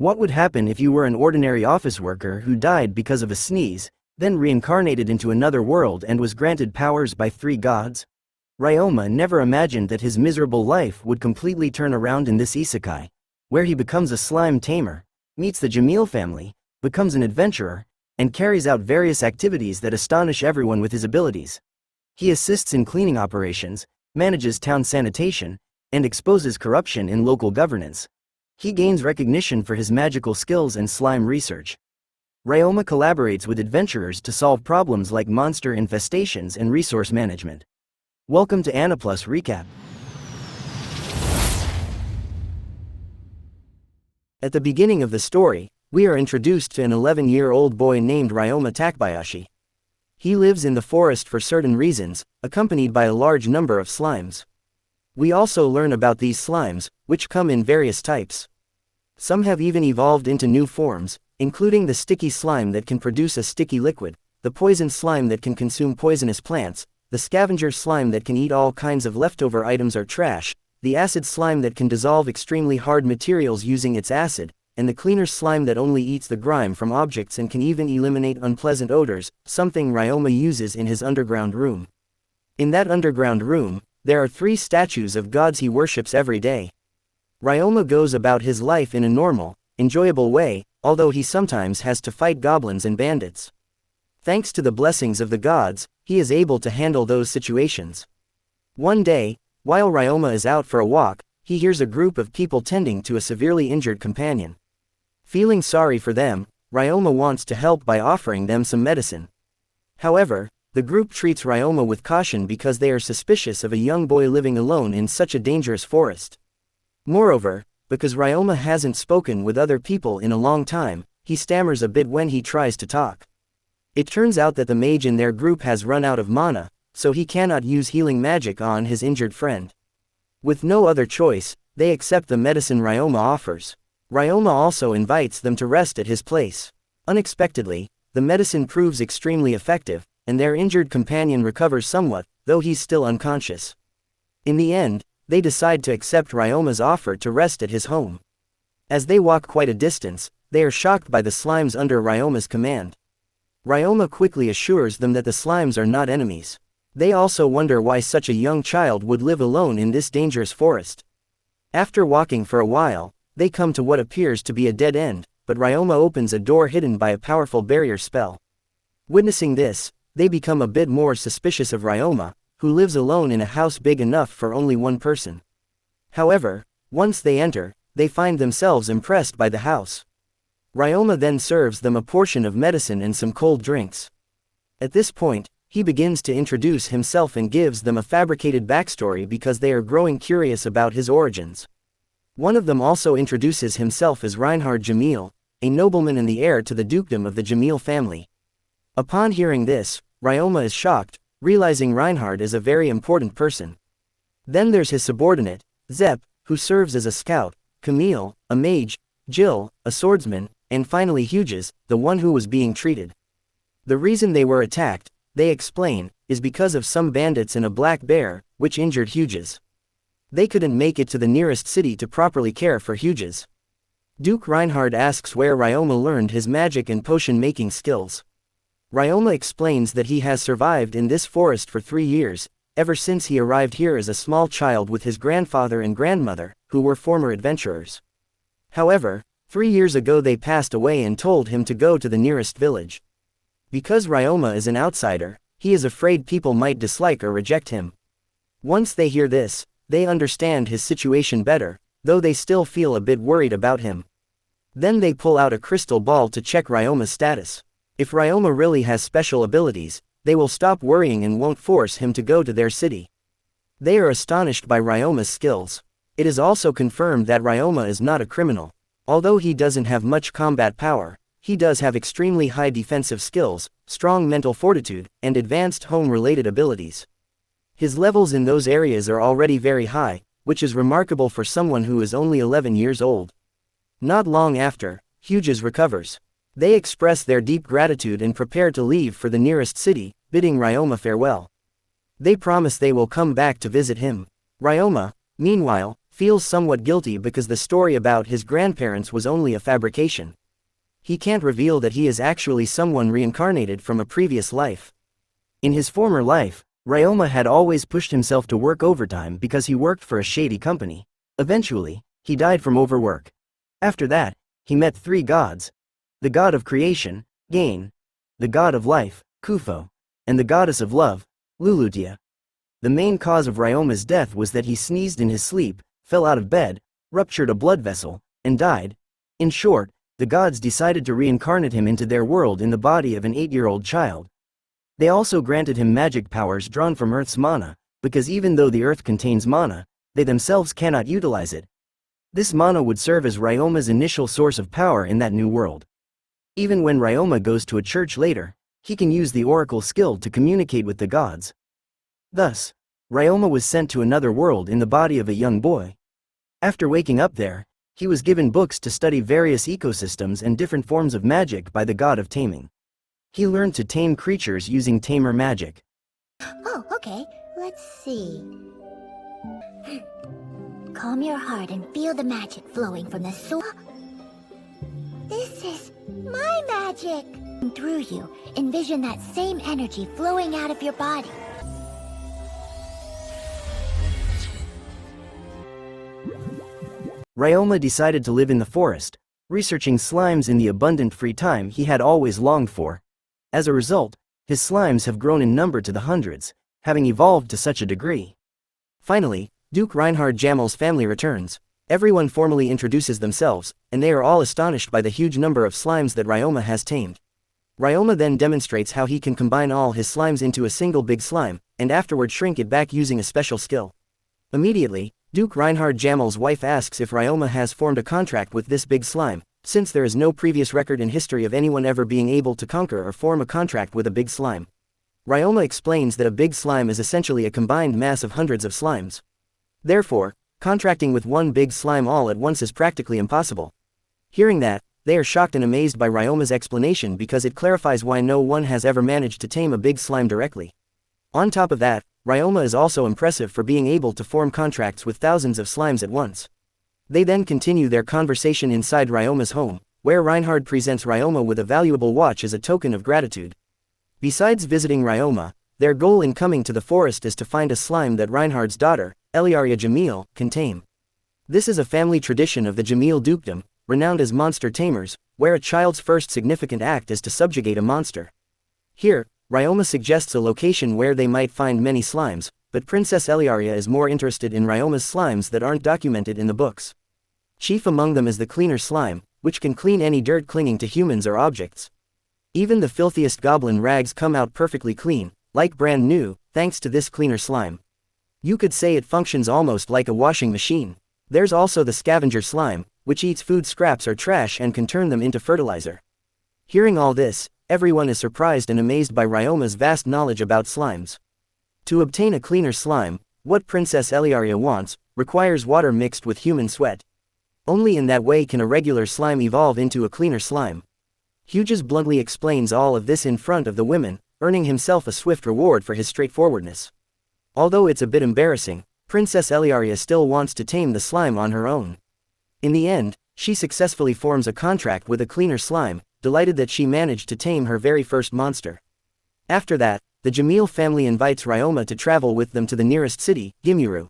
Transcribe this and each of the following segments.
What would happen if you were an ordinary office worker who died because of a sneeze, then reincarnated into another world and was granted powers by 3 gods? Ryoma never imagined that his miserable life would completely turn around in this isekai, where he becomes a slime tamer, meets the Jamil family, becomes an adventurer, and carries out various activities that astonish everyone with his abilities. He assists in cleaning operations, manages town sanitation, and exposes corruption in local governance. He gains recognition for his magical skills and slime research. Ryoma collaborates with adventurers to solve problems like monster infestations and resource management. Welcome to Anaplus Recap. At the beginning of the story, we are introduced to an 11-year-old boy named Ryoma Takebayashi. He lives in the forest for certain reasons, accompanied by a large number of slimes. We also learn about these slimes, which come in various types. Some have even evolved into new forms, including the sticky slime that can produce a sticky liquid, the poison slime that can consume poisonous plants, the scavenger slime that can eat all kinds of leftover items or trash, the acid slime that can dissolve extremely hard materials using its acid, and the cleaner slime that only eats the grime from objects and can even eliminate unpleasant odors, something Ryoma uses in his underground room. In that underground room, there are 3 statues of gods he worships every day. Ryoma goes about his life in a normal, enjoyable way, although he sometimes has to fight goblins and bandits. Thanks to the blessings of the gods, he is able to handle those situations. One day, while Ryoma is out for a walk, he hears a group of people tending to a severely injured companion. Feeling sorry for them, Ryoma wants to help by offering them some medicine. However, the group treats Ryoma with caution because they are suspicious of a young boy living alone in such a dangerous forest. Moreover, because Ryoma hasn't spoken with other people in a long time, he stammers a bit when he tries to talk. It turns out that the mage in their group has run out of mana, so he cannot use healing magic on his injured friend. With no other choice, they accept the medicine Ryoma offers. Ryoma also invites them to rest at his place. Unexpectedly, the medicine proves extremely effective, and their injured companion recovers somewhat, though he's still unconscious. In the end, they decide to accept Ryoma's offer to rest at his home. As they walk quite a distance, they are shocked by the slimes under Ryoma's command. Ryoma quickly assures them that the slimes are not enemies. They also wonder why such a young child would live alone in this dangerous forest. After walking for a while, they come to what appears to be a dead end, but Ryoma opens a door hidden by a powerful barrier spell. Witnessing this, they become a bit more suspicious of Ryoma, who lives alone in a house big enough for only one person. However, once they enter, they find themselves impressed by the house. Ryoma then serves them a portion of medicine and some cold drinks. At this point, he begins to introduce himself and gives them a fabricated backstory because they are growing curious about his origins. One of them also introduces himself as Reinhard Jamil, a nobleman and the heir to the dukedom of the Jamil family. Upon hearing this, Ryoma is shocked, realizing Reinhard is a very important person. Then there's his subordinate, Zepp, who serves as a scout, Camille, a mage, Jill, a swordsman, and finally Hughes, the one who was being treated. The reason they were attacked, they explain, is because of some bandits and a black bear, which injured Hughes. They couldn't make it to the nearest city to properly care for Hughes. Duke Reinhard asks where Ryoma learned his magic and potion-making skills. Ryoma explains that he has survived in this forest for 3 years, ever since he arrived here as a small child with his grandfather and grandmother, who were former adventurers. However, 3 years ago they passed away and told him to go to the nearest village. Because Ryoma is an outsider, he is afraid people might dislike or reject him. Once they hear this, they understand his situation better, though they still feel a bit worried about him. Then they pull out a crystal ball to check Ryoma's status. If Ryoma really has special abilities, they will stop worrying and won't force him to go to their city. They are astonished by Ryoma's skills. It is also confirmed that Ryoma is not a criminal. Although he doesn't have much combat power, he does have extremely high defensive skills, strong mental fortitude, and advanced home-related abilities. His levels in those areas are already very high, which is remarkable for someone who is only 11 years old. Not long after, Hughes recovers. They express their deep gratitude and prepare to leave for the nearest city, bidding Ryoma farewell. They promise they will come back to visit him. Ryoma, meanwhile, feels somewhat guilty because the story about his grandparents was only a fabrication. He can't reveal that he is actually someone reincarnated from a previous life. In his former life, Ryoma had always pushed himself to work overtime because he worked for a shady company. Eventually, he died from overwork. After that, he met three gods: the god of creation, Gain; the god of life, Kufo; and the goddess of love, Lulutia. The main cause of Ryoma's death was that he sneezed in his sleep, fell out of bed, ruptured a blood vessel, and died. In short, the gods decided to reincarnate him into their world in the body of an 8-year-old child. They also granted him magic powers drawn from Earth's mana, because even though the Earth contains mana, they themselves cannot utilize it. This mana would serve as Ryoma's initial source of power in that new world. Even when Ryoma goes to a church later, he can use the oracle skill to communicate with the gods. Thus, Ryoma was sent to another world in the body of a young boy. After waking up there, he was given books to study various ecosystems and different forms of magic by the god of taming. He learned to tame creatures using tamer magic. Oh, okay. Let's see. Calm your heart and feel the magic flowing from the soul. This is my magic! Through you, envision that same energy flowing out of your body. Ryoma decided to live in the forest, researching slimes in the abundant free time he had always longed for. As a result, his slimes have grown in number to the hundreds, having evolved to such a degree. Finally, Duke Reinhard Jamel's family returns. Everyone formally introduces themselves, and they are all astonished by the huge number of slimes that Ryoma has tamed. Ryoma then demonstrates how he can combine all his slimes into a single big slime, and afterward shrink it back using a special skill. Immediately, Duke Reinhard Jamel's wife asks if Ryoma has formed a contract with this big slime, since there is no previous record in history of anyone ever being able to conquer or form a contract with a big slime. Ryoma explains that a big slime is essentially a combined mass of hundreds of slimes. Therefore, contracting with one big slime all at once is practically impossible. Hearing that, they are shocked and amazed by Ryoma's explanation because it clarifies why no one has ever managed to tame a big slime directly. On top of that, Ryoma is also impressive for being able to form contracts with thousands of slimes at once. They then continue their conversation inside Ryoma's home, where Reinhard presents Ryoma with a valuable watch as a token of gratitude. Besides visiting Ryoma, their goal in coming to the forest is to find a slime that Reinhard's daughter, Eliaria Jamil, can tame. This is a family tradition of the Jamil dukedom, renowned as monster tamers, where a child's first significant act is to subjugate a monster. Here, Ryoma suggests a location where they might find many slimes, but Princess Eliaria is more interested in Ryoma's slimes that aren't documented in the books. Chief among them is the cleaner slime, which can clean any dirt clinging to humans or objects. Even the filthiest goblin rags come out perfectly clean, like brand new, thanks to this cleaner slime. You could say it functions almost like a washing machine. There's also the scavenger slime, which eats food scraps or trash and can turn them into fertilizer. Hearing all this, everyone is surprised and amazed by Ryoma's vast knowledge about slimes. To obtain a cleaner slime, what Princess Eliaria wants, requires water mixed with human sweat. Only in that way can a regular slime evolve into a cleaner slime. Hughes bluntly explains all of this in front of the women, earning himself a swift reward for his straightforwardness. Although it's a bit embarrassing, Princess Eliaria still wants to tame the slime on her own. In the end, she successfully forms a contract with a cleaner slime, delighted that she managed to tame her very first monster. After that, the Jamil family invites Ryoma to travel with them to the nearest city, Gimu.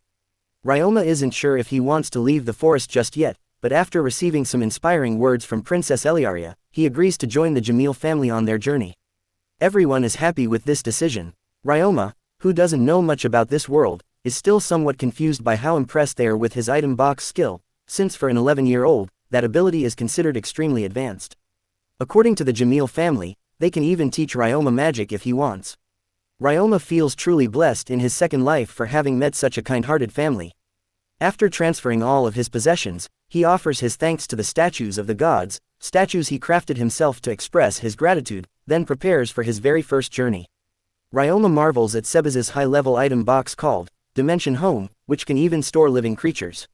Ryoma isn't sure if he wants to leave the forest just yet, but after receiving some inspiring words from Princess Eliaria, he agrees to join the Jamil family on their journey. Everyone is happy with this decision. Ryoma, who doesn't know much about this world, is still somewhat confused by how impressed they are with his item box skill, since for an 11-year-old, that ability is considered extremely advanced. According to the Jamil family, they can even teach Ryoma magic if he wants. Ryoma feels truly blessed in his second life for having met such a kind-hearted family. After transferring all of his possessions, he offers his thanks to the statues of the gods, statues he crafted himself to express his gratitude, then prepares for his very first journey. Ryoma marvels at Sebas's high-level item box called Dimension Home, which can even store living creatures.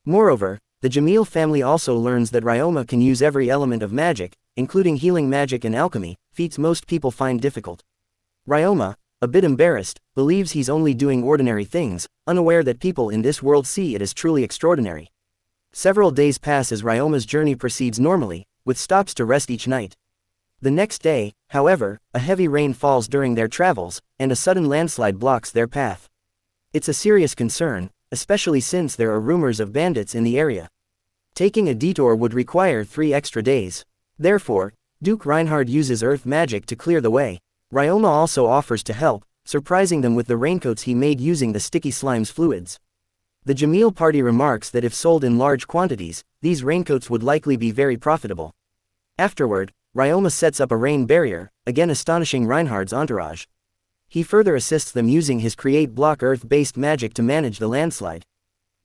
Moreover, the Jamil family also learns that Ryoma can use every element of magic, including healing magic and alchemy, feats most people find difficult. Ryoma, a bit embarrassed, believes he's only doing ordinary things, unaware that people in this world see it as truly extraordinary. Several days pass as Ryoma's journey proceeds normally, with stops to rest each night. The next day, however, a heavy rain falls during their travels, and a sudden landslide blocks their path. It's a serious concern, especially since there are rumors of bandits in the area. Taking a detour would require 3 extra days. Therefore, Duke Reinhard uses earth magic to clear the way. Ryoma also offers to help, surprising them with the raincoats he made using the sticky slime's fluids. The Jamil party remarks that if sold in large quantities, these raincoats would likely be very profitable. Afterward, Ryoma sets up a rain barrier, again astonishing Reinhard's entourage. He further assists them using his create block earth-based magic to manage the landslide.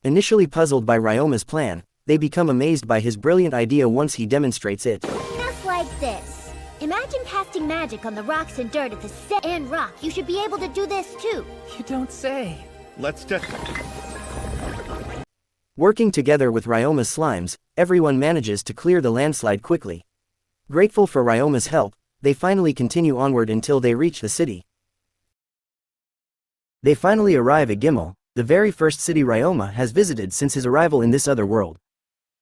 Initially puzzled by Ryoma's plan, they become amazed by his brilliant idea once he demonstrates it. Just like this. Imagine casting magic on the rocks and dirt at the and rock. You should be able to do this too. You don't say. Let's test it. Working together with Ryoma's slimes, everyone manages to clear the landslide quickly. Grateful for Ryoma's help, they finally continue onward until they reach the city. They finally arrive at Gimu, the very first city Ryoma has visited since his arrival in this other world.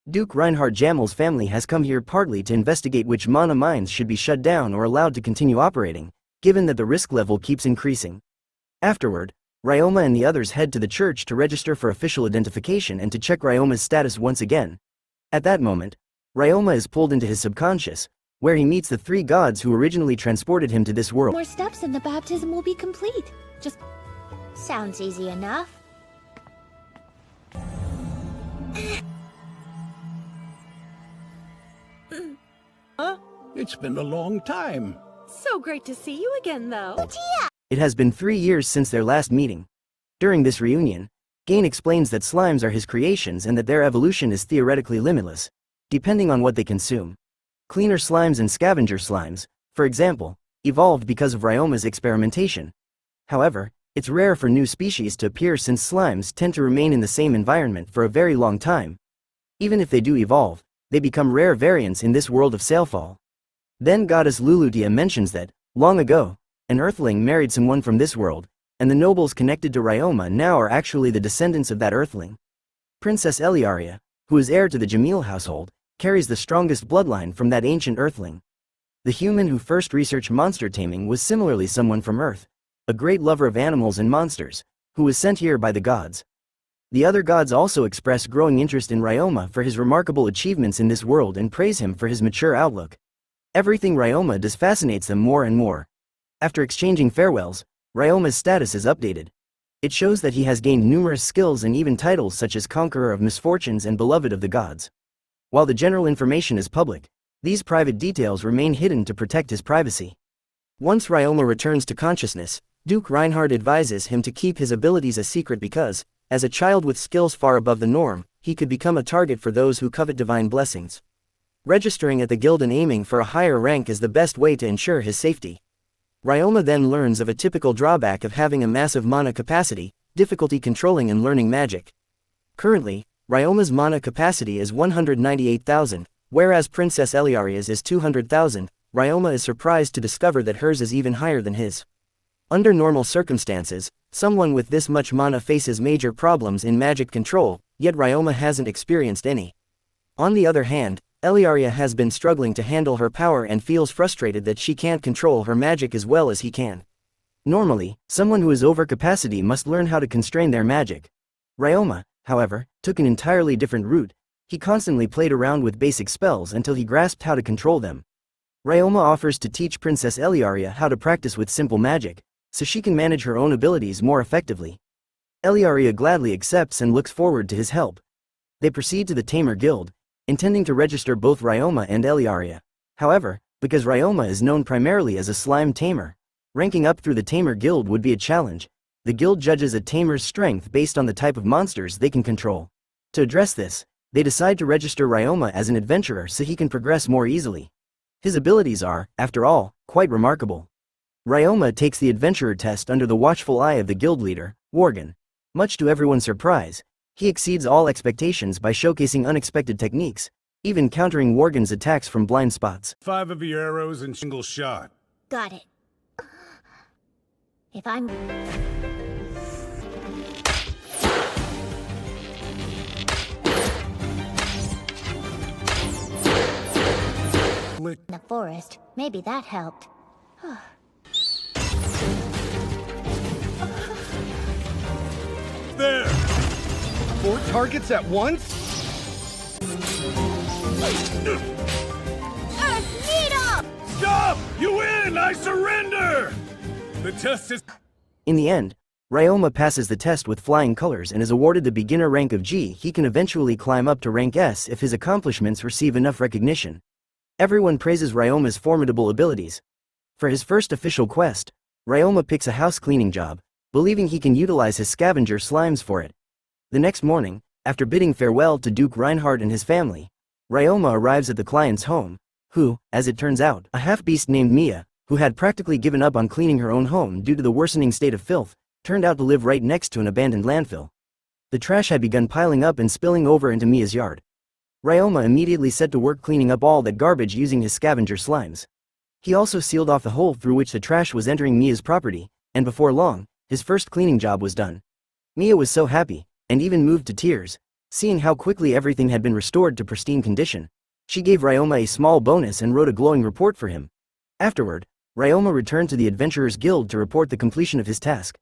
Duke Reinhard Jamel's family has come here partly to investigate which mana mines should be shut down or allowed to continue operating, given that the risk level keeps increasing. Afterward, Ryoma and the others head to the church to register for official identification and to check Ryoma's status once again. At that moment, Ryoma is pulled into his subconscious, where he meets the 3 gods who originally transported him to this world. More steps and the baptism will be complete. Just sounds easy enough. It's been a long time. So great to see you again, though. It has been 3 years since their last meeting. During this reunion, Gain explains that slimes are his creations and that their evolution is theoretically limitless, depending on what they consume. Cleaner slimes and scavenger slimes, for example, evolved because of Ryoma's experimentation. However, it's rare for new species to appear since slimes tend to remain in the same environment for a very long time. Even if they do evolve, they become rare variants in this world of Sailfall. Then goddess Luludia mentions that, long ago, an earthling married someone from this world, and the nobles connected to Ryoma now are actually the descendants of that earthling. Princess Eliaria, who is heir to the Jamil household, carries the strongest bloodline from that ancient earthling. The human who first researched monster taming was similarly someone from Earth, a great lover of animals and monsters, who was sent here by the gods. The other gods also express growing interest in Ryoma for his remarkable achievements in this world and praise him for his mature outlook. Everything Ryoma does fascinates them more and more. After exchanging farewells, Ryoma's status is updated. It shows that he has gained numerous skills and even titles such as Conqueror of Misfortunes and Beloved of the Gods. While the general information is public, these private details remain hidden to protect his privacy. Once Ryoma returns to consciousness, Duke Reinhard advises him to keep his abilities a secret because, as a child with skills far above the norm, he could become a target for those who covet divine blessings. Registering at the guild and aiming for a higher rank is the best way to ensure his safety. Ryoma then learns of a typical drawback of having a massive mana capacity, difficulty controlling and learning magic. Currently, Ryoma's mana capacity is 198,000, whereas Princess Eliaria's is 200,000. Ryoma is surprised to discover that hers is even higher than his. Under normal circumstances, someone with this much mana faces major problems in magic control, yet Ryoma hasn't experienced any. On the other hand, Eliaria has been struggling to handle her power and feels frustrated that she can't control her magic as well as he can. Normally, someone who is over capacity must learn how to constrain their magic. Ryoma, however, took an entirely different route. He constantly played around with basic spells until he grasped how to control them. Ryoma offers to teach Princess Eliaria how to practice with simple magic, so she can manage her own abilities more effectively. Eliaria gladly accepts and looks forward to his help. They proceed to the Tamer Guild, intending to register both Ryoma and Eliaria. However, because Ryoma is known primarily as a slime tamer, ranking up through the Tamer Guild would be a challenge. The guild judges a tamer's strength based on the type of monsters they can control. To address this, they decide to register Ryoma as an adventurer so he can progress more easily. His abilities are, after all, quite remarkable. Ryoma takes the adventurer test under the watchful eye of the guild leader, Worgen. Much to everyone's surprise, he exceeds all expectations by showcasing unexpected techniques, even countering Worgen's attacks from blind spots. 5 of your arrows in single shot. Got it. If I'm... slit. In the forest. Maybe that helped. There! 4 targets at once? Stop! You win! I surrender! The test is... In the end, Ryoma passes the test with flying colors and is awarded the beginner rank of G. He can eventually climb up to rank S if his accomplishments receive enough recognition. Everyone praises Ryoma's formidable abilities. For his first official quest, Ryoma picks a house cleaning job, believing he can utilize his scavenger slimes for it. The next morning, after bidding farewell to Duke Reinhardt and his family, Ryoma arrives at the client's home, who, as it turns out, a half-beast named Mia, who had practically given up on cleaning her own home due to the worsening state of filth, turned out to live right next to an abandoned landfill. The trash had begun piling up and spilling over into Mia's yard. Ryoma immediately set to work cleaning up all that garbage using his scavenger slimes. He also sealed off the hole through which the trash was entering Mia's property, and before long, his first cleaning job was done. Mia was so happy, and even moved to tears, seeing how quickly everything had been restored to pristine condition. She gave Ryoma a small bonus and wrote a glowing report for him. Afterward, Ryoma returned to the Adventurers Guild to report the completion of his task.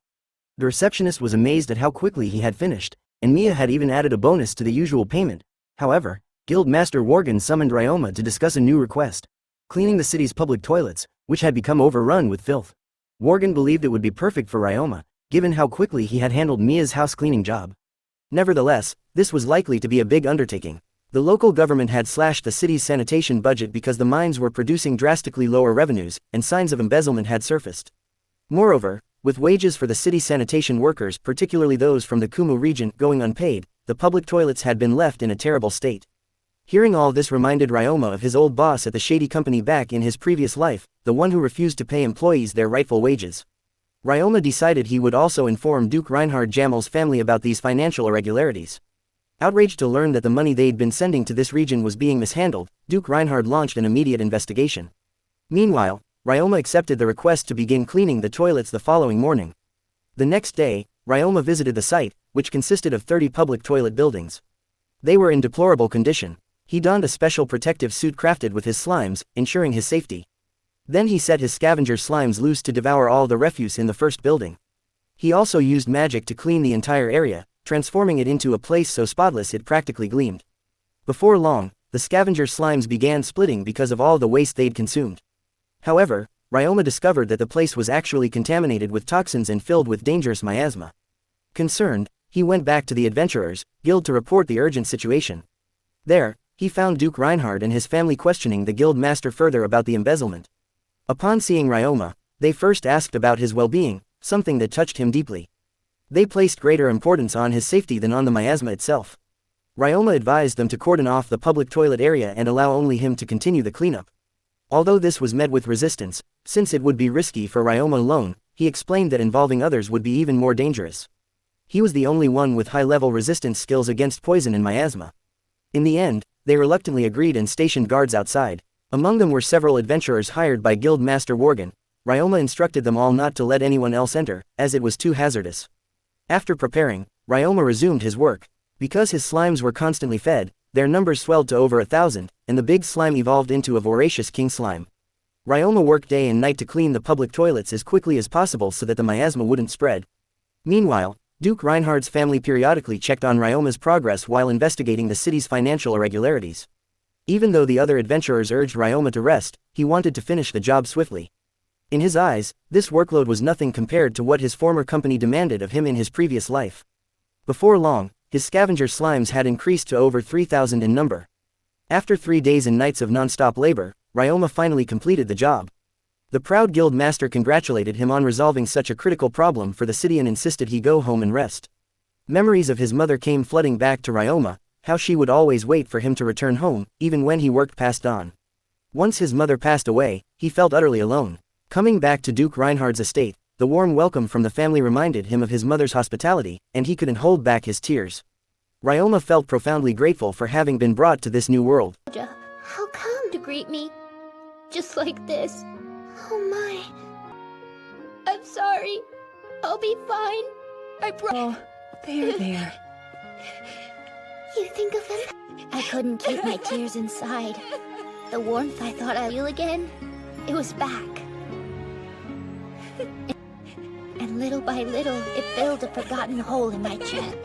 The receptionist was amazed at how quickly he had finished, and Mia had even added a bonus to the usual payment. However, Guild Master Worgen summoned Ryoma to discuss a new request: cleaning the city's public toilets, which had become overrun with filth. Worgen believed it would be perfect for Ryoma, given how quickly he had handled Mia's house cleaning job. Nevertheless, this was likely to be a big undertaking. The local government had slashed the city's sanitation budget because the mines were producing drastically lower revenues, and signs of embezzlement had surfaced. Moreover, with wages for the city sanitation workers, particularly those from the Gimu region, going unpaid, the public toilets had been left in a terrible state. Hearing all this reminded Ryoma of his old boss at the shady company back in his previous life, the one who refused to pay employees their rightful wages. Ryoma decided he would also inform Duke Reinhard Jamel's family about these financial irregularities. Outraged to learn that the money they'd been sending to this region was being mishandled, Duke Reinhard launched an immediate investigation. Meanwhile, Ryoma accepted the request to begin cleaning the toilets the following morning. The next day, Ryoma visited the site, which consisted of 30 public toilet buildings. They were in deplorable condition. He donned a special protective suit crafted with his slimes, ensuring his safety. Then he set his scavenger slimes loose to devour all the refuse in the first building. He also used magic to clean the entire area, transforming it into a place so spotless it practically gleamed. Before long, the scavenger slimes began splitting because of all the waste they'd consumed. However, Ryoma discovered that the place was actually contaminated with toxins and filled with dangerous miasma. Concerned, he went back to the Adventurers Guild to report the urgent situation. There, he found Duke Reinhard and his family questioning the guild master further about the embezzlement. Upon seeing Ryoma, they first asked about his well-being, something that touched him deeply. They placed greater importance on his safety than on the miasma itself. Ryoma advised them to cordon off the public toilet area and allow only him to continue the cleanup. Although this was met with resistance, since it would be risky for Ryoma alone, he explained that involving others would be even more dangerous. He was the only one with high-level resistance skills against poison and miasma. In the end, they reluctantly agreed and stationed guards outside. Among them were several adventurers hired by Guild Master Worgen. Ryoma instructed them all not to let anyone else enter, as it was too hazardous. After preparing, Ryoma resumed his work. Because his slimes were constantly fed, their numbers swelled to over 1,000, and the big slime evolved into a voracious king slime. Ryoma worked day and night to clean the public toilets as quickly as possible so that the miasma wouldn't spread. Meanwhile, Duke Reinhard's family periodically checked on Ryoma's progress while investigating the city's financial irregularities. Even though the other adventurers urged Ryoma to rest, he wanted to finish the job swiftly. In his eyes, this workload was nothing compared to what his former company demanded of him in his previous life. Before long, his scavenger slimes had increased to over 3,000 in number. After 3 days and nights of non-stop labor, Ryoma finally completed the job. The proud guild master congratulated him on resolving such a critical problem for the city and insisted he go home and rest. Memories of his mother came flooding back to Ryoma, how she would always wait for him to return home, even when he worked past dawn. Once his mother passed away, he felt utterly alone. Coming back to Duke Reinhard's estate, the warm welcome from the family reminded him of his mother's hospitality, and he couldn't hold back his tears. Ryoma felt profoundly grateful for having been brought to this new world. How come to greet me? Just like this. Oh my. I'm sorry. I'll be fine. Oh, there. You think of him? I couldn't keep my tears inside. The warmth I thought I'd feel again, it was back. And little by little, it filled a forgotten hole in my chest.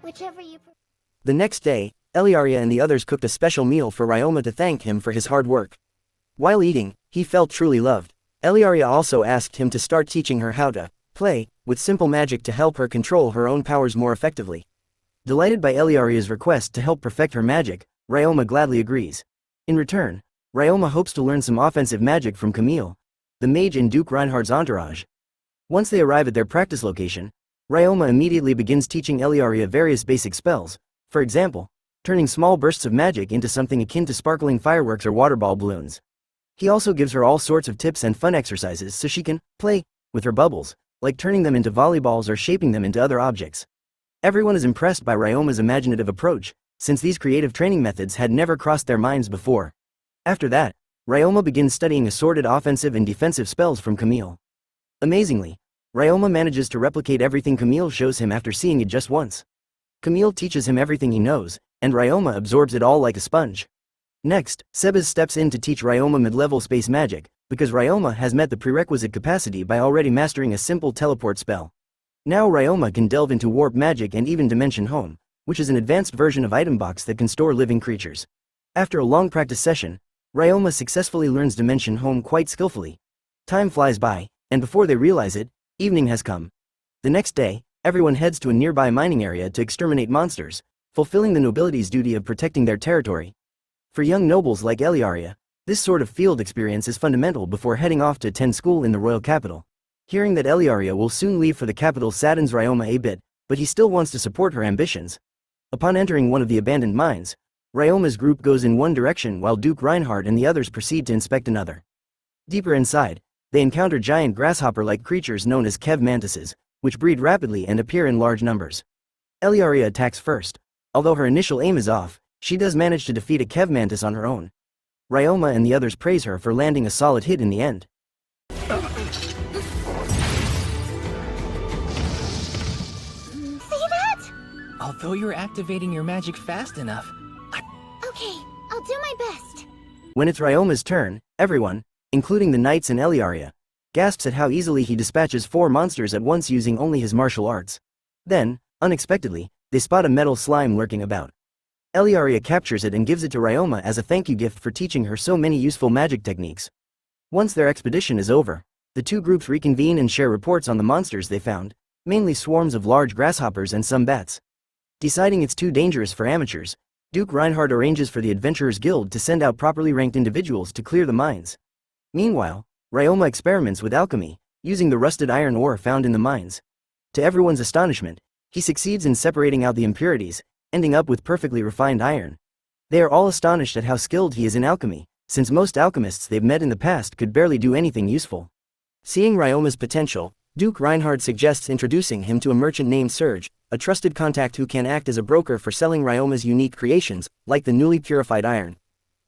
Whichever you prefer. The next day, Eliaria and the others cooked a special meal for Ryoma to thank him for his hard work. While eating, he felt truly loved. Eliaria also asked him to start teaching her how to play with simple magic to help her control her own powers more effectively. Delighted by Eliaria's request to help perfect her magic, Ryoma gladly agrees. In return, Ryoma hopes to learn some offensive magic from Camille, the mage in Duke Reinhardt's entourage. Once they arrive at their practice location, Ryoma immediately begins teaching Eliaria various basic spells, for example, turning small bursts of magic into something akin to sparkling fireworks or water ball balloons. He also gives her all sorts of tips and fun exercises so she can play with her bubbles, like turning them into volleyballs or shaping them into other objects. Everyone is impressed by Ryoma's imaginative approach, since these creative training methods had never crossed their minds before. After that, Ryoma begins studying assorted offensive and defensive spells from Camille. Amazingly, Ryoma manages to replicate everything Camille shows him after seeing it just once. Camille teaches him everything he knows, and Ryoma absorbs it all like a sponge. Next, Sebas steps in to teach Ryoma mid-level space magic, because Ryoma has met the prerequisite capacity by already mastering a simple teleport spell. Now Ryoma can delve into warp magic and even Dimension Home, which is an advanced version of Item Box that can store living creatures. After a long practice session, Ryoma successfully learns Dimension Home quite skillfully. Time flies by, and before they realize it, evening has come. The next day, everyone heads to a nearby mining area to exterminate monsters, fulfilling the nobility's duty of protecting their territory. For young nobles like Eliaria, this sort of field experience is fundamental before heading off to attend school in the royal capital. Hearing that Eliaria will soon leave for the capital saddens Ryoma a bit, but he still wants to support her ambitions. Upon entering one of the abandoned mines, Ryoma's group goes in one direction while Duke Reinhardt and the others proceed to inspect another. Deeper inside, they encounter giant grasshopper-like creatures known as Kev mantises, which breed rapidly and appear in large numbers. Eliaria attacks first. Although her initial aim is off, she does manage to defeat a Kev mantis on her own. Ryoma and the others praise her for landing a solid hit in the end. See that? Although you're activating your magic fast enough, Okay, I'll do my best. When it's Ryoma's turn, everyone, including the knights and Eliaria, gasps at how easily he dispatches 4 monsters at once using only his martial arts. Then, unexpectedly, they spot a metal slime lurking about. Eliaria captures it and gives it to Ryoma as a thank you gift for teaching her so many useful magic techniques. Once their expedition is over, the two groups reconvene and share reports on the monsters they found, mainly swarms of large grasshoppers and some bats. Deciding it's too dangerous for amateurs, Duke Reinhardt arranges for the Adventurers Guild to send out properly ranked individuals to clear the mines. Meanwhile, Ryoma experiments with alchemy, using the rusted iron ore found in the mines. To everyone's astonishment, he succeeds in separating out the impurities, ending up with perfectly refined iron. They are all astonished at how skilled he is in alchemy, since most alchemists they've met in the past could barely do anything useful. Seeing Ryoma's potential, Duke Reinhardt suggests introducing him to a merchant named Serge, a trusted contact who can act as a broker for selling Ryoma's unique creations, like the newly purified iron.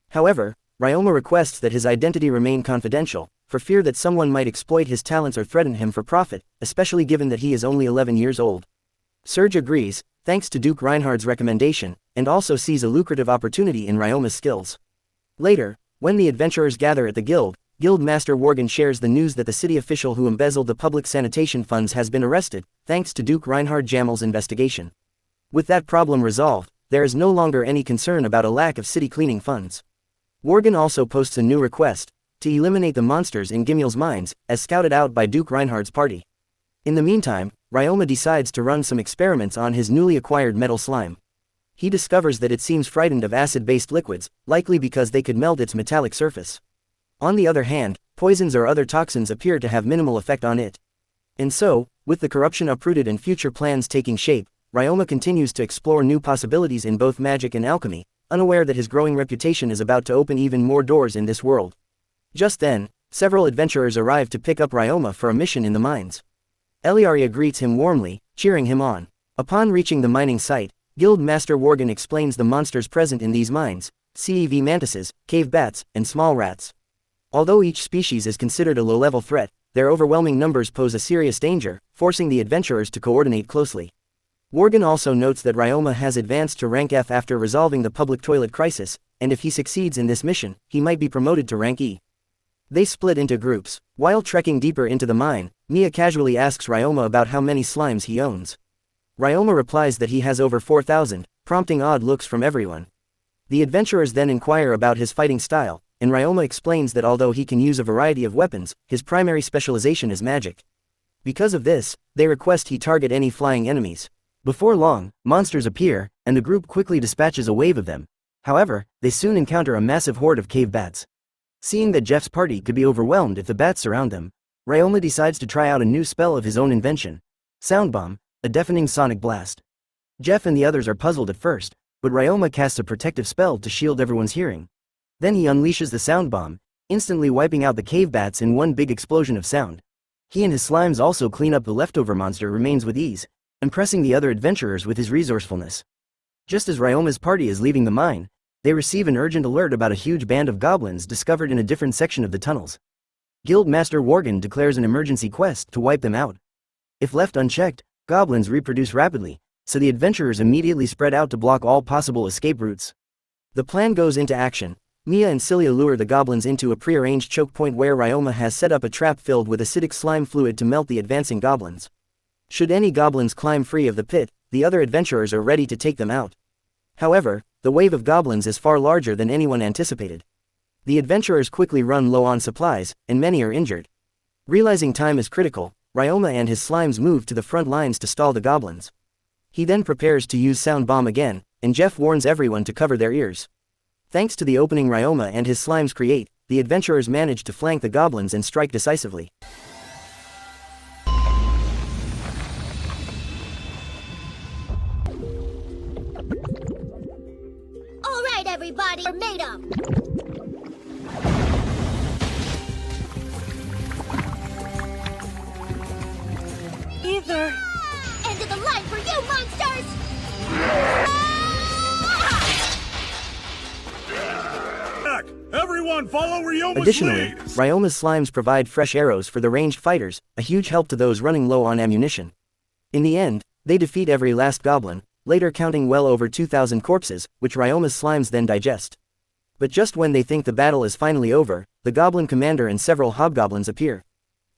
However, Ryoma requests that his identity remain confidential, for fear that someone might exploit his talents or threaten him for profit, especially given that he is only 11 years old. Serge agrees, thanks to Duke Reinhardt's recommendation, and also sees a lucrative opportunity in Ryoma's skills. Later, when the adventurers gather at the guild, Guild Master Worgen shares the news that the city official who embezzled the public sanitation funds has been arrested, thanks to Duke Reinhard Jamel's investigation. With that problem resolved, there is no longer any concern about a lack of city cleaning funds. Worgen also posts a new request, to eliminate the monsters in Gimu's mines, as scouted out by Duke Reinhardt's party. In the meantime, Ryoma decides to run some experiments on his newly acquired metal slime. He discovers that it seems frightened of acid-based liquids, likely because they could melt its metallic surface. On the other hand, poisons or other toxins appear to have minimal effect on it. And so, with the corruption uprooted and future plans taking shape, Ryoma continues to explore new possibilities in both magic and alchemy, unaware that his growing reputation is about to open even more doors in this world. Just then, several adventurers arrive to pick up Ryoma for a mission in the mines. Eliaria greets him warmly, cheering him on. Upon reaching the mining site, Guild Master Worgen explains the monsters present in these mines: CEV mantises, cave bats, and small rats. Although each species is considered a low-level threat, their overwhelming numbers pose a serious danger, forcing the adventurers to coordinate closely. Worgen also notes that Ryoma has advanced to rank F after resolving the public toilet crisis, and if he succeeds in this mission, he might be promoted to rank E. They split into groups. While trekking deeper into the mine, Mia casually asks Ryoma about how many slimes he owns. Ryoma replies that he has over 4,000, prompting odd looks from everyone. The adventurers then inquire about his fighting style, and Ryoma explains that although he can use a variety of weapons, his primary specialization is magic. Because of this, they request he target any flying enemies. Before long, monsters appear, and the group quickly dispatches a wave of them. However, they soon encounter a massive horde of cave bats. Seeing that Jeff's party could be overwhelmed if the bats surround them, Ryoma decides to try out a new spell of his own invention. Sound Bomb, a deafening sonic blast. Jeff and the others are puzzled at first, but Ryoma casts a protective spell to shield everyone's hearing. Then he unleashes the Sound Bomb, instantly wiping out the cave bats in one big explosion of sound. He and his slimes also clean up the leftover monster remains with ease, impressing the other adventurers with his resourcefulness. Just as Ryoma's party is leaving the mine, they receive an urgent alert about a huge band of goblins discovered in a different section of the tunnels. Guild Master Worgen declares an emergency quest to wipe them out. If left unchecked, goblins reproduce rapidly, so the adventurers immediately spread out to block all possible escape routes. The plan goes into action. Mia and Cilia lure the goblins into a prearranged choke point where Ryoma has set up a trap filled with acidic slime fluid to melt the advancing goblins. Should any goblins climb free of the pit, the other adventurers are ready to take them out. However, the wave of goblins is far larger than anyone anticipated. The adventurers quickly run low on supplies, and many are injured. Realizing time is critical, Ryoma and his slimes move to the front lines to stall the goblins. He then prepares to use Sound Bomb again, and Jeff warns everyone to cover their ears. Thanks to the opening Ryoma and his slimes create, the adventurers manage to flank the goblins and strike decisively. Alright, everybody, we're made up! Either. End of the line for you, monsters! Back! Everyone follow Ryoma's Additionally, lead! Ryoma's slimes provide fresh arrows for the ranged fighters, a huge help to those running low on ammunition. In the end, they defeat every last goblin, later counting well over 2,000 corpses, which Ryoma's slimes then digest. But just when they think the battle is finally over, the goblin commander and several hobgoblins appear.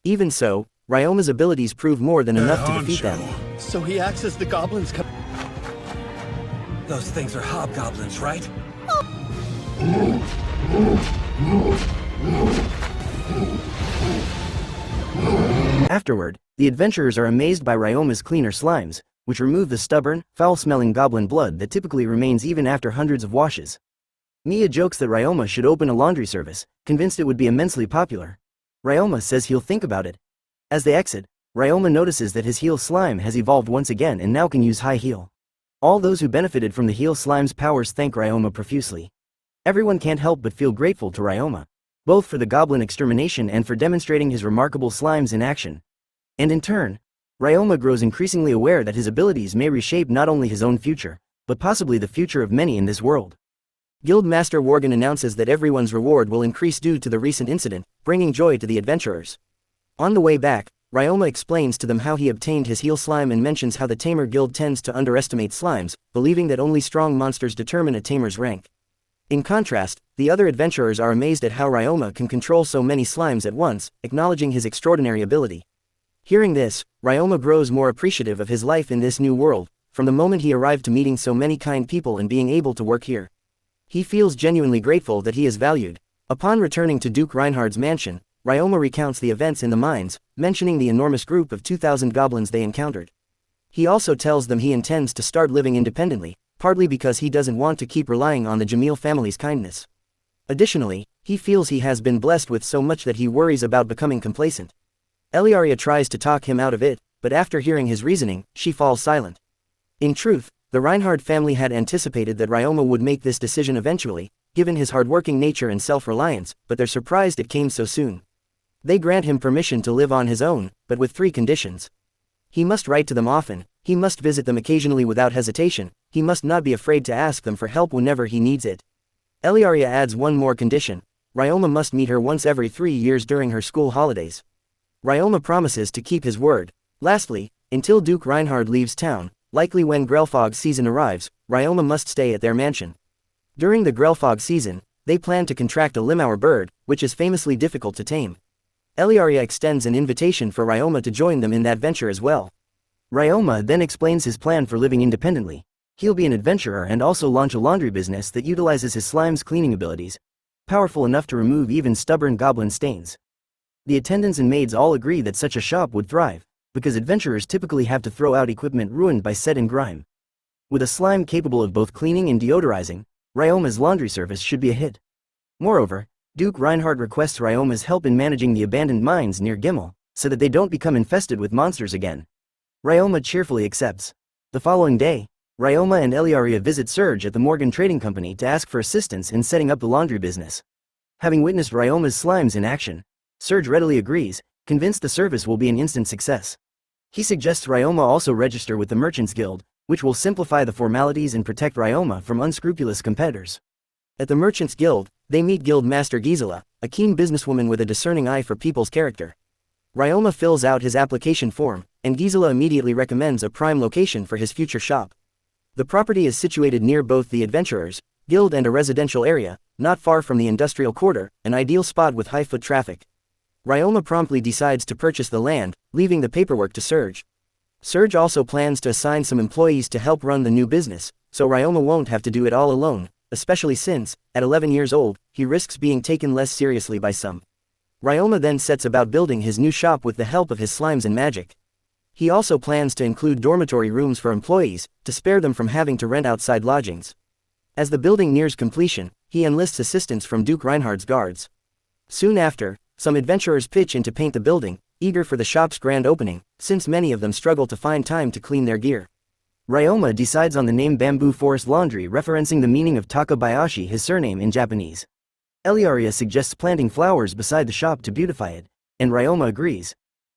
Even so, Ryoma's abilities prove more than enough to defeat them. So he acts as the goblins come. Those things are hobgoblins, right? Afterward, the adventurers are amazed by Ryoma's cleaner slimes, which remove the stubborn, foul-smelling goblin blood that typically remains even after hundreds of washes. Mia jokes that Ryoma should open a laundry service, convinced it would be immensely popular. Ryoma says he'll think about it. As they exit, Ryoma notices that his heel slime has evolved once again and now can use high heel. All those who benefited from the heel slime's powers thank Ryoma profusely. Everyone can't help but feel grateful to Ryoma, both for the goblin extermination and for demonstrating his remarkable slimes in action. And in turn, Ryoma grows increasingly aware that his abilities may reshape not only his own future, but possibly the future of many in this world. Guild Master Worgen announces that everyone's reward will increase due to the recent incident, bringing joy to the adventurers. On the way back, Ryoma explains to them how he obtained his heel slime and mentions how the Tamer Guild tends to underestimate slimes, believing that only strong monsters determine a tamer's rank. In contrast, the other adventurers are amazed at how Ryoma can control so many slimes at once, acknowledging his extraordinary ability. Hearing this, Ryoma grows more appreciative of his life in this new world, from the moment he arrived to meeting so many kind people and being able to work here. He feels genuinely grateful that he is valued. Upon returning to Duke Reinhardt's mansion, Ryoma recounts the events in the mines, mentioning the enormous group of 2,000 goblins they encountered. He also tells them he intends to start living independently, partly because he doesn't want to keep relying on the Jamil family's kindness. Additionally, he feels he has been blessed with so much that he worries about becoming complacent. Eliaria tries to talk him out of it, but after hearing his reasoning, she falls silent. In truth, the Reinhardt family had anticipated that Ryoma would make this decision eventually, given his hardworking nature and self-reliance, but they're surprised it came so soon. They grant him permission to live on his own, but with 3 conditions. He must write to them often, he must visit them occasionally without hesitation, he must not be afraid to ask them for help whenever he needs it. Eliaria adds one more condition: Ryoma must meet her once every 3 years during her school holidays. Ryoma promises to keep his word. Lastly, until Duke Reinhardt leaves town, Likely when Grellfog season arrives, Ryoma must stay at their mansion. During the Grellfog season, they plan to contract a Limauer bird, which is famously difficult to tame. Eliaria extends an invitation for Ryoma to join them in that venture as well. Ryoma then explains his plan for living independently. He'll be an adventurer and also launch a laundry business that utilizes his slime's cleaning abilities, powerful enough to remove even stubborn goblin stains. The attendants and maids all agree that such a shop would thrive, because adventurers typically have to throw out equipment ruined by sweat and grime. With a slime capable of both cleaning and deodorizing, Ryoma's laundry service should be a hit. Moreover, Duke Reinhardt requests Ryoma's help in managing the abandoned mines near Gimu, so that they don't become infested with monsters again. Ryoma cheerfully accepts. The following day, Ryoma and Eliaria visit Serge at the Morgan Trading Company to ask for assistance in setting up the laundry business. Having witnessed Ryoma's slimes in action, Serge readily agrees, convinced the service will be an instant success. He suggests Ryoma also register with the Merchants Guild, which will simplify the formalities and protect Ryoma from unscrupulous competitors. At the Merchants Guild, they meet Guild Master Gisela, a keen businesswoman with a discerning eye for people's character. Ryoma fills out his application form, and Gisela immediately recommends a prime location for his future shop. The property is situated near both the Adventurers Guild and a residential area, not far from the industrial quarter, an ideal spot with high foot traffic. Ryoma promptly decides to purchase the land, leaving the paperwork to Serge. Serge also plans to assign some employees to help run the new business, so Ryoma won't have to do it all alone, especially since, at 11 years old, he risks being taken less seriously by some. Ryoma then sets about building his new shop with the help of his slimes and magic. He also plans to include dormitory rooms for employees, to spare them from having to rent outside lodgings. As the building nears completion, he enlists assistance from Duke Reinhardt's guards. Soon after, some adventurers pitch in to paint the building, eager for the shop's grand opening, since many of them struggle to find time to clean their gear. Ryoma decides on the name Bamboo Forest Laundry, referencing the meaning of Takebayashi, his surname in Japanese. Eliaria suggests planting flowers beside the shop to beautify it, and Ryoma agrees.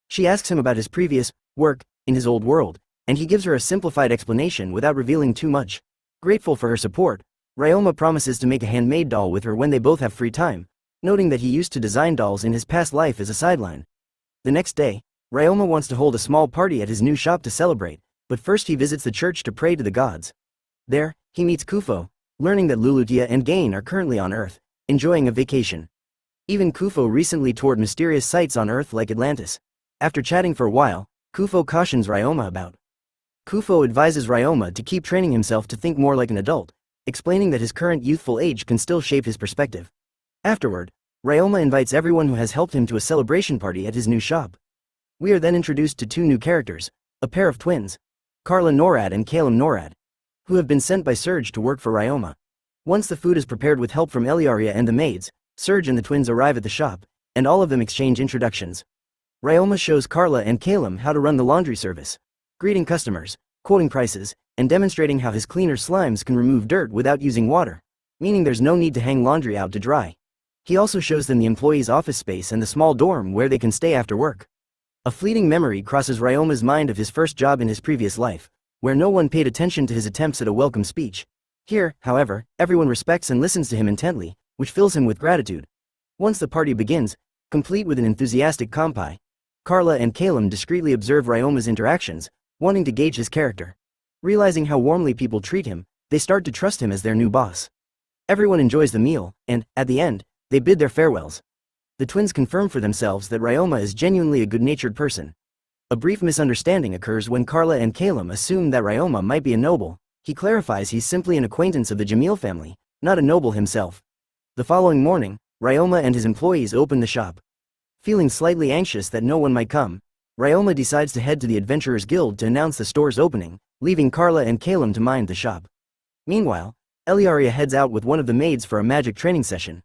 She asks him about his previous work in his old world, and he gives her a simplified explanation without revealing too much. Grateful for her support, Ryoma promises to make a handmade doll with her when they both have free time, noting that he used to design dolls in his past life as a sideline. The next day, Ryoma wants to hold a small party at his new shop to celebrate, but first he visits the church to pray to the gods. There, he meets Kufo, learning that Lulutia and Gain are currently on Earth, enjoying a vacation. Even Kufo recently toured mysterious sites on Earth like Atlantis. After chatting for a while, Kufo cautions Ryoma about. Kufo advises Ryoma to keep training himself to think more like an adult, explaining that his current youthful age can still shape his perspective. Afterward, Ryoma invites everyone who has helped him to a celebration party at his new shop. We are then introduced to two new characters, a pair of twins, Carla Norad and Calum Norad, who have been sent by Serge to work for Ryoma. Once the food is prepared with help from Eliaria and the maids, Serge and the twins arrive at the shop, and all of them exchange introductions. Ryoma shows Carla and Calum how to run the laundry service, greeting customers, quoting prices, and demonstrating how his cleaner slimes can remove dirt without using water, meaning there's no need to hang laundry out to dry. He also shows them the employees' office space and the small dorm where they can stay after work. A fleeting memory crosses Ryoma's mind of his first job in his previous life, where no one paid attention to his attempts at a welcome speech. Here, however, everyone respects and listens to him intently, which fills him with gratitude. Once the party begins, complete with an enthusiastic kampai, Carla and Calum discreetly observe Ryoma's interactions, wanting to gauge his character. Realizing how warmly people treat him, they start to trust him as their new boss. Everyone enjoys the meal, and, at the end, they bid their farewells. The twins confirm for themselves that Ryoma is genuinely a good-natured person. A brief misunderstanding occurs when Carla and Calum assume that Ryoma might be a noble. He clarifies he's simply an acquaintance of the Jamil family, not a noble himself. The following morning, Ryoma and his employees open the shop. Feeling slightly anxious that no one might come, Ryoma decides to head to the Adventurers Guild to announce the store's opening, leaving Carla and Calum to mind the shop. Meanwhile, Eliaria heads out with one of the maids for a magic training session.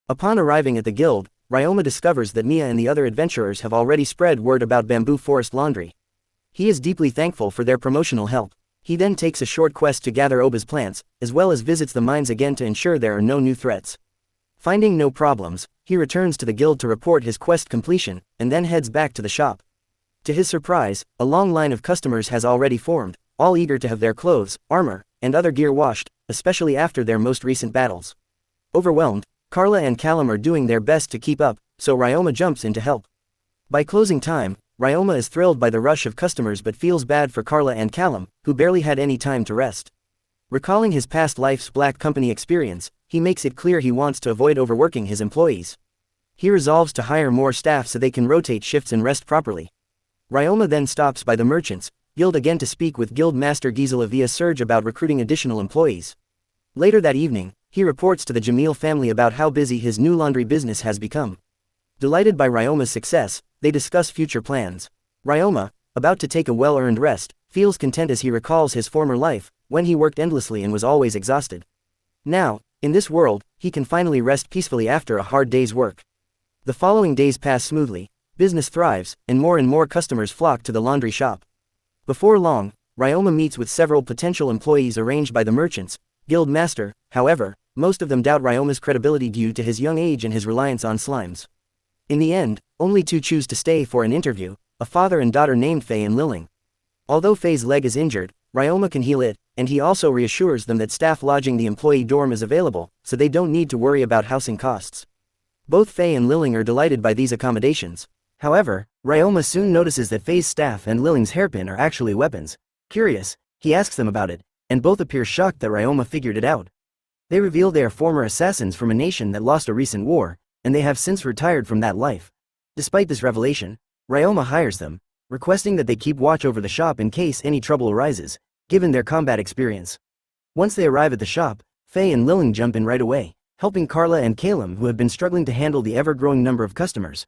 Upon arriving at the guild, Ryoma discovers that Mia and the other adventurers have already spread word about Bamboo Forest Laundry. He is deeply thankful for their promotional help. He then takes a short quest to gather Oba's plants, as well as visits the mines again to ensure there are no new threats. Finding no problems, he returns to the guild to report his quest completion, and then heads back to the shop. To his surprise, a long line of customers has already formed, all eager to have their clothes, armor, and other gear washed, especially after their most recent battles. Overwhelmed, Carla and Calum are doing their best to keep up, so Ryoma jumps in to help. By closing time, Ryoma is thrilled by the rush of customers but feels bad for Carla and Callum, who barely had any time to rest. Recalling his past life's black company experience, he makes it clear he wants to avoid overworking his employees. He resolves to hire more staff so they can rotate shifts and rest properly. Ryoma then stops by the Merchants Guild again to speak with Guild Master Gisela via Surge about recruiting additional employees. Later that evening, he reports to the Jamil family about how busy his new laundry business has become. Delighted by Ryoma's success, they discuss future plans. Ryoma, about to take a well-earned rest, feels content as he recalls his former life, when he worked endlessly and was always exhausted. Now, in this world, he can finally rest peacefully after a hard day's work. The following days pass smoothly, business thrives, and more customers flock to the laundry shop. Before long, Ryoma meets with several potential employees arranged by the Merchants Guild Master. However, most of them doubt Ryoma's credibility due to his young age and his reliance on slimes. In the end, only two choose to stay for an interview, a father and daughter named Faye and Liling. Although Faye's leg is injured, Ryoma can heal it, and he also reassures them that staff lodging the employee dorm is available, so they don't need to worry about housing costs. Both Faye and Liling are delighted by these accommodations. However, Ryoma soon notices that Faye's staff and Liling's hairpin are actually weapons. Curious, he asks them about it, and both appear shocked that Ryoma figured it out. They reveal they are former assassins from a nation that lost a recent war, and they have since retired from that life. Despite this revelation, Ryoma hires them, requesting that they keep watch over the shop in case any trouble arises, given their combat experience. Once they arrive at the shop, Faye and Liling jump in right away, helping Carla and Calum who have been struggling to handle the ever-growing number of customers.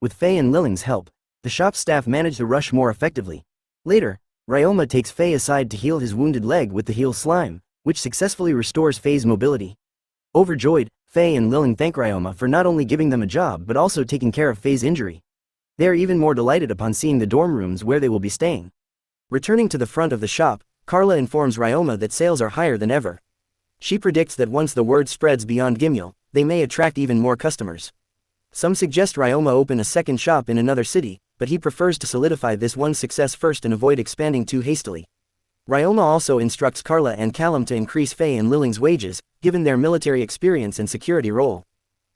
With Faye and Liling's help, the shop staff manage to rush more effectively. Later, Ryoma takes Faye aside to heal his wounded leg with the heal slime, which successfully restores Faye's mobility. Overjoyed, Faye and Liling thank Ryoma for not only giving them a job but also taking care of Faye's injury. They are even more delighted upon seeing the dorm rooms where they will be staying. Returning to the front of the shop, Carla informs Ryoma that sales are higher than ever. She predicts that once the word spreads beyond Gimu, they may attract even more customers. Some suggest Ryoma open a second shop in another city, but he prefers to solidify this one success first and avoid expanding too hastily. Ryoma also instructs Carla and Callum to increase Faye and Liling's wages, given their military experience and security role.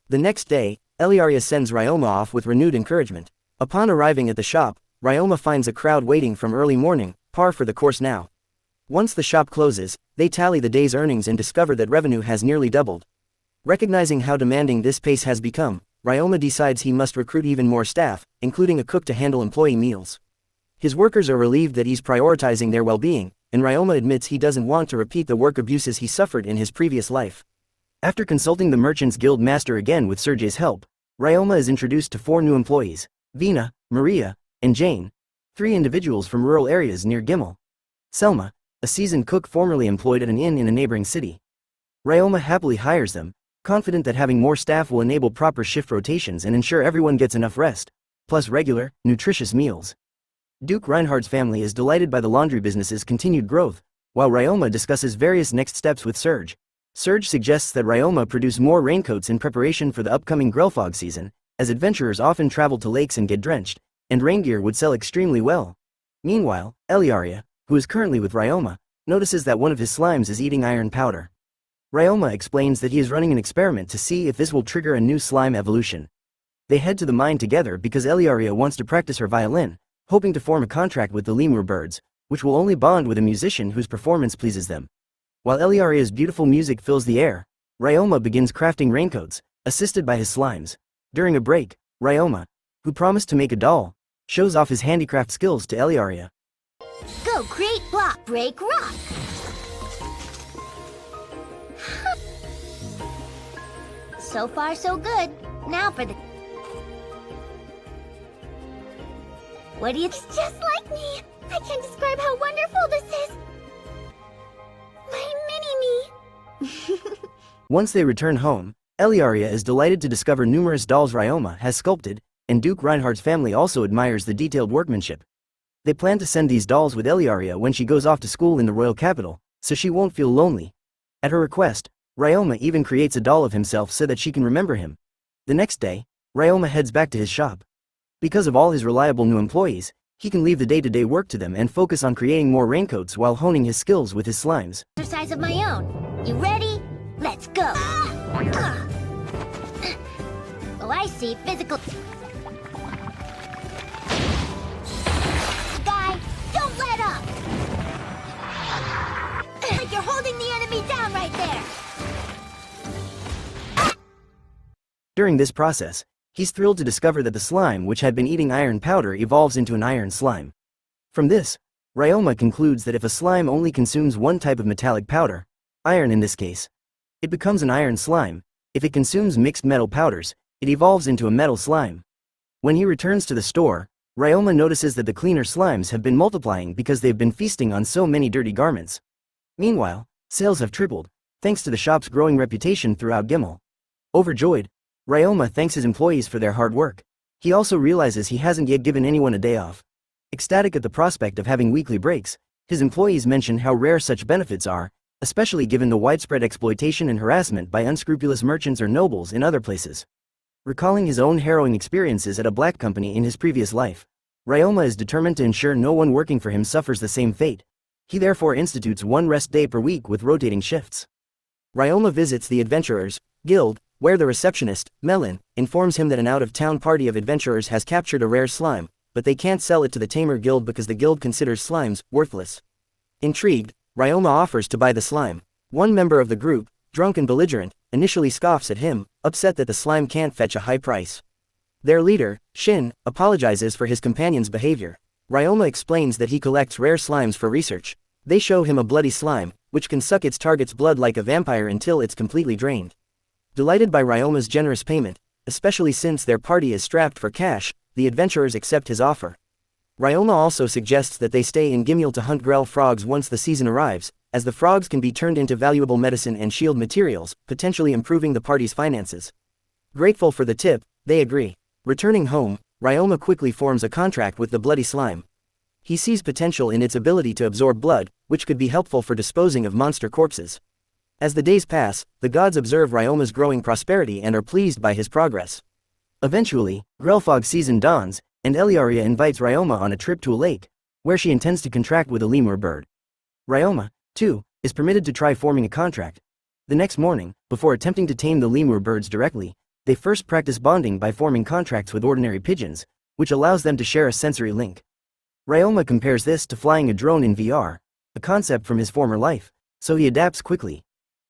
The next day, Eliaria sends Ryoma off with renewed encouragement. Upon arriving at the shop, Ryoma finds a crowd waiting from early morning, par for the course now. Once the shop closes, they tally the day's earnings and discover that revenue has nearly doubled. Recognizing how demanding this pace has become, Ryoma decides he must recruit even more staff, including a cook to handle employee meals. His workers are relieved that he's prioritizing their well-being, and Ryoma admits he doesn't want to repeat the work abuses he suffered in his previous life. After consulting the Merchants Guild Master again with Sergei's help, Ryoma is introduced to 4 new employees: Vina, Maria, and Jane, 3 individuals from rural areas near Gimu. Selma, a seasoned cook formerly employed at an inn in a neighboring city. Ryoma happily hires them, confident that having more staff will enable proper shift rotations and ensure everyone gets enough rest, plus regular, nutritious meals. Duke Reinhardt's family is delighted by the laundry business's continued growth, while Ryoma discusses various next steps with Serge. Serge suggests that Ryoma produce more raincoats in preparation for the upcoming Grellfog season, as adventurers often travel to lakes and get drenched, and rain gear would sell extremely well. Meanwhile, Eliaria, who is currently with Ryoma, notices that one of his slimes is eating iron powder. Ryoma explains that he is running an experiment to see if this will trigger a new slime evolution. They head to the mine together because Eliaria wants to practice her violin, hoping to form a contract with the lemur birds, which will only bond with a musician whose performance pleases them. While Eliaria's beautiful music fills the air, Ryoma begins crafting raincoats, assisted by his slimes. During a break, Ryoma, who promised to make a doll, shows off his handicraft skills to Eliaria. Go create block, break rock! So far so good. Now for the... What do you... It's just like me! I can't describe how wonderful this is! My mini-me! Once they return home, Eliaria is delighted to discover numerous dolls Ryoma has sculpted, and Duke Reinhardt's family also admires the detailed workmanship. They plan to send these dolls with Eliaria when she goes off to school in the royal capital, so she won't feel lonely. At her request, Ryoma even creates a doll of himself so that she can remember him. The next day, Ryoma heads back to his shop. Because of all his reliable new employees, he can leave the day-to-day work to them and focus on creating more raincoats while honing his skills with his slimes. Exercise of my own. You ready? Let's go! Oh, I see. Physical... me down right there! During this process, he's thrilled to discover that the slime which had been eating iron powder evolves into an iron slime. From this, Ryoma concludes that if a slime only consumes one type of metallic powder, iron in this case, it becomes an iron slime. If it consumes mixed metal powders, it evolves into a metal slime. When he returns to the store, Ryoma notices that the cleaner slimes have been multiplying because they've been feasting on so many dirty garments. Meanwhile, sales have tripled, thanks to the shop's growing reputation throughout Gimu. Overjoyed, Ryoma thanks his employees for their hard work. He also realizes he hasn't yet given anyone a day off. Ecstatic at the prospect of having weekly breaks, his employees mention how rare such benefits are, especially given the widespread exploitation and harassment by unscrupulous merchants or nobles in other places. Recalling his own harrowing experiences at a black company in his previous life, Ryoma is determined to ensure no one working for him suffers the same fate. He therefore institutes one rest day per week with rotating shifts. Ryoma visits the Adventurers Guild, where the receptionist, Melon, informs him that an out-of-town party of adventurers has captured a rare slime, but they can't sell it to the Tamer Guild because the guild considers slimes worthless. Intrigued, Ryoma offers to buy the slime. One member of the group, drunk and belligerent, initially scoffs at him, upset that the slime can't fetch a high price. Their leader, Shin, apologizes for his companion's behavior. Ryoma explains that he collects rare slimes for research. They show him a bloody slime, which can suck its target's blood like a vampire until it's completely drained. Delighted by Ryoma's generous payment, especially since their party is strapped for cash, the adventurers accept his offer. Ryoma also suggests that they stay in Gimu to hunt grell frogs once the season arrives, as the frogs can be turned into valuable medicine and shield materials, potentially improving the party's finances. Grateful for the tip, they agree. Returning home, Ryoma quickly forms a contract with the bloody slime. He sees potential in its ability to absorb blood, which could be helpful for disposing of monster corpses. As the days pass, the gods observe Ryoma's growing prosperity and are pleased by his progress. Eventually, grellfog season dawns, and Eliaria invites Ryoma on a trip to a lake, where she intends to contract with a lemur bird. Ryoma, too, is permitted to try forming a contract. The next morning, before attempting to tame the lemur birds directly, they first practice bonding by forming contracts with ordinary pigeons, which allows them to share a sensory link. Ryoma compares this to flying a drone in VR, a concept from his former life, so he adapts quickly.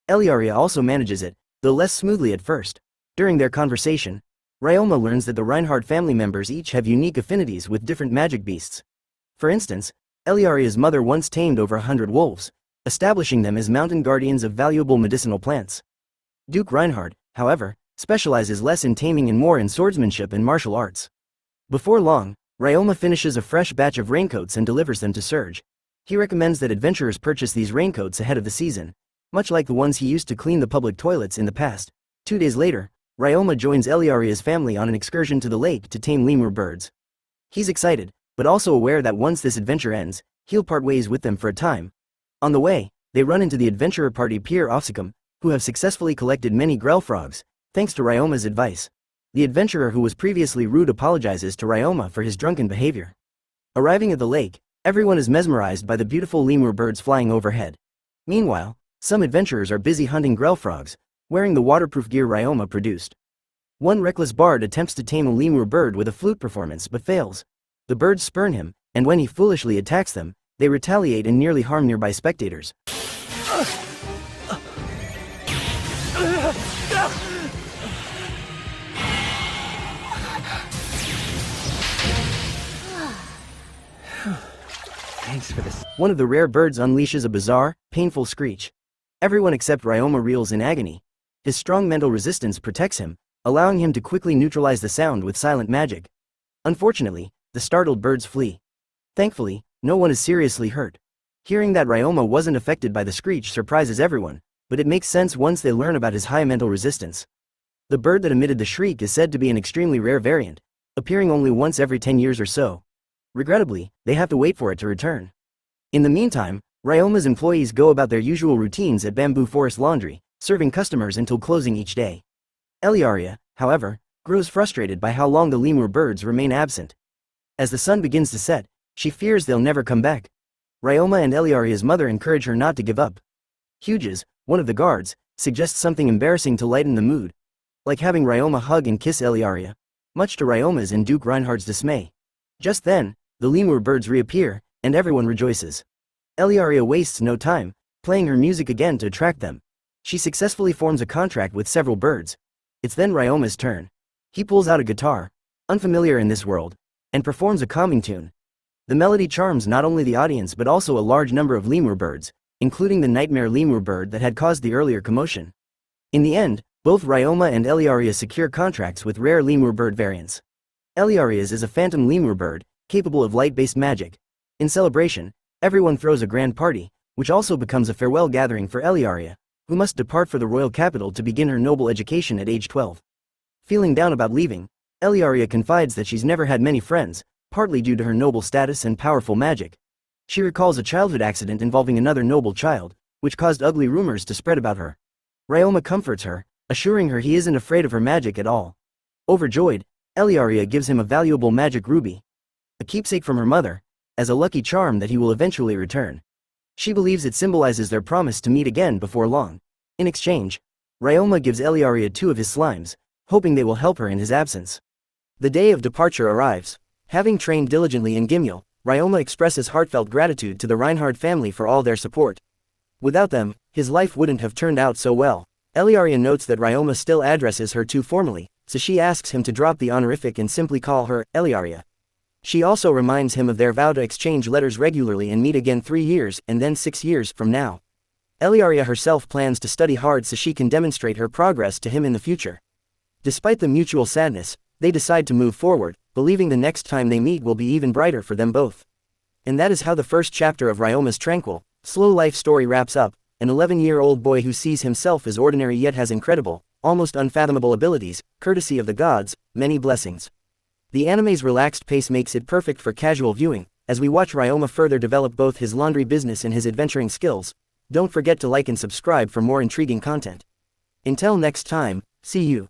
Eliaria also manages it, though less smoothly at first. During their conversation, Ryoma learns that the Reinhardt family members each have unique affinities with different magic beasts. For instance, Eliaria's mother once tamed over 100 wolves, establishing them as mountain guardians of valuable medicinal plants. Duke Reinhardt, however, specializes less in taming and more in swordsmanship and martial arts. Before long, Ryoma finishes a fresh batch of raincoats and delivers them to Serge. He recommends that adventurers purchase these raincoats ahead of the season, much like the ones he used to clean the public toilets in the past. 2 days later, Ryoma joins Eliaria's family on an excursion to the lake to tame lemur birds. He's excited, but also aware that once this adventure ends, he'll part ways with them for a time. On the way, they run into the adventurer party Pierre Ofsicum, who have successfully collected many grell frogs, thanks to Ryoma's advice. The adventurer who was previously rude apologizes to Ryoma for his drunken behavior. Arriving at the lake, everyone is mesmerized by the beautiful lemur birds flying overhead. Meanwhile, some adventurers are busy hunting grell frogs, wearing the waterproof gear Ryoma produced. One reckless bard attempts to tame a lemur bird with a flute performance but fails. The birds spurn him, and when he foolishly attacks them, they retaliate and nearly harm nearby spectators. Thanks for this. One of the rare birds unleashes a bizarre, painful screech. Everyone except Ryoma reels in agony. His strong mental resistance protects him, allowing him to quickly neutralize the sound with silent magic. Unfortunately, the startled birds flee. Thankfully, no one is seriously hurt. Hearing that Ryoma wasn't affected by the screech surprises everyone, but it makes sense once they learn about his high mental resistance. The bird that emitted the shriek is said to be an extremely rare variant, appearing only once every 10 years or so. Regrettably, they have to wait for it to return. In the meantime, Ryoma's employees go about their usual routines at Bamboo Forest Laundry, serving customers until closing each day. Eliaria, however, grows frustrated by how long the lemur birds remain absent. As the sun begins to set, she fears they'll never come back. Ryoma and Eliaria's mother encourage her not to give up. Hughes, one of the guards, suggests something embarrassing to lighten the mood, like having Ryoma hug and kiss Eliaria, much to Ryoma's and Duke Reinhardt's dismay. Just then, the lemur birds reappear, and everyone rejoices. Eliaria wastes no time, playing her music again to attract them. She successfully forms a contract with several birds. It's then Ryoma's turn. He pulls out a guitar, unfamiliar in this world, and performs a calming tune. The melody charms not only the audience but also a large number of lemur birds, including the nightmare lemur bird that had caused the earlier commotion. In the end, both Ryoma and Eliaria secure contracts with rare lemur bird variants. Eliaria's is a phantom lemur bird, capable of light-based magic. In celebration, everyone throws a grand party, which also becomes a farewell gathering for Eliaria, who must depart for the royal capital to begin her noble education at age 12. Feeling down about leaving, Eliaria confides that she's never had many friends, partly due to her noble status and powerful magic. She recalls a childhood accident involving another noble child, which caused ugly rumors to spread about her. Ryoma comforts her, assuring her he isn't afraid of her magic at all. Overjoyed, Eliaria gives him a valuable magic ruby, a keepsake from her mother, as a lucky charm that he will eventually return. She believes it symbolizes their promise to meet again before long. In exchange, Ryoma gives Eliaria 2 of his slimes, hoping they will help her in his absence. The day of departure arrives. Having trained diligently in Gimu, Ryoma expresses heartfelt gratitude to the Reinhardt family for all their support. Without them, his life wouldn't have turned out so well. Eliaria notes that Ryoma still addresses her too formally, so she asks him to drop the honorific and simply call her Eliaria. She also reminds him of their vow to exchange letters regularly and meet again 3 years and then 6 years from now. Eliaria herself plans to study hard so she can demonstrate her progress to him in the future. Despite the mutual sadness, they decide to move forward, believing the next time they meet will be even brighter for them both. And that is how the first chapter of Ryoma's tranquil, slow life story wraps up, an 11-year-old boy who sees himself as ordinary yet has incredible, almost unfathomable abilities, courtesy of the gods, many blessings. The anime's relaxed pace makes it perfect for casual viewing, as we watch Ryoma further develop both his laundry business and his adventuring skills. Don't forget to like and subscribe for more intriguing content. Until next time, see you.